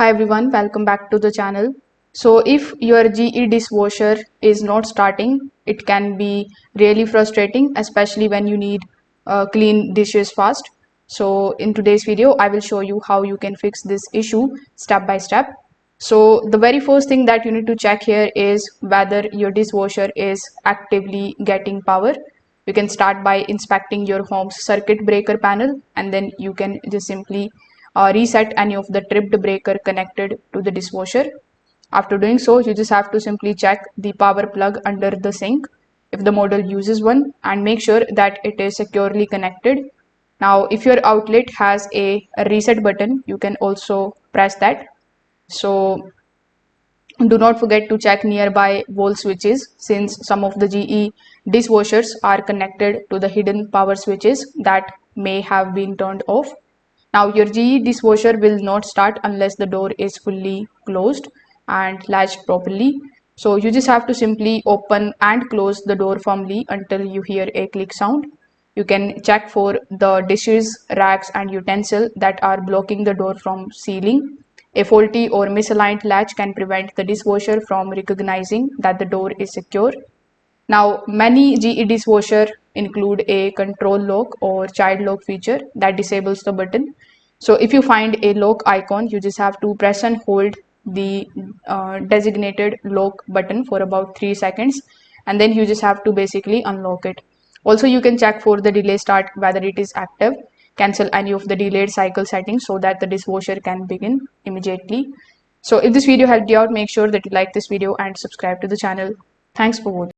Hi everyone, welcome back to the channel. So if your GE dishwasher is not starting, it can be really frustrating, especially when you need clean dishes fast. So in today's video, I will show you how you can fix this issue step by step. So the very first thing that you need to check here is whether your dishwasher is actively getting power. You can start by inspecting your home's circuit breaker panel, and then you can just simply reset any of the tripped breaker connected to the dishwasher. After doing so, you just have to simply check the power plug under the sink if the model uses one, and make sure that it is securely connected. Now, if your outlet has a reset button, you can also press that. So do not forget to check nearby wall switches, since some of the GE dishwashers are connected to the hidden power switches that may have been turned off. Now your GE dishwasher will not start unless the door is fully closed and latched properly. So you just have to simply open and close the door firmly until you hear a click sound. You can check for the dishes, racks and utensils that are blocking the door from sealing. A faulty or misaligned latch can prevent the dishwasher from recognizing that the door is secure. Now, many GE dishwasher include a control lock or child lock feature that disables the button. So if you find a lock icon, you just have to press and hold the designated lock button for about 3 seconds, and then you just have to basically unlock it. Also, you can check for the delay start whether it is active. Cancel any of the delayed cycle settings so that the dishwasher can begin immediately. So if this video helped you out, make sure that you like this video and subscribe to the channel. Thanks for watching.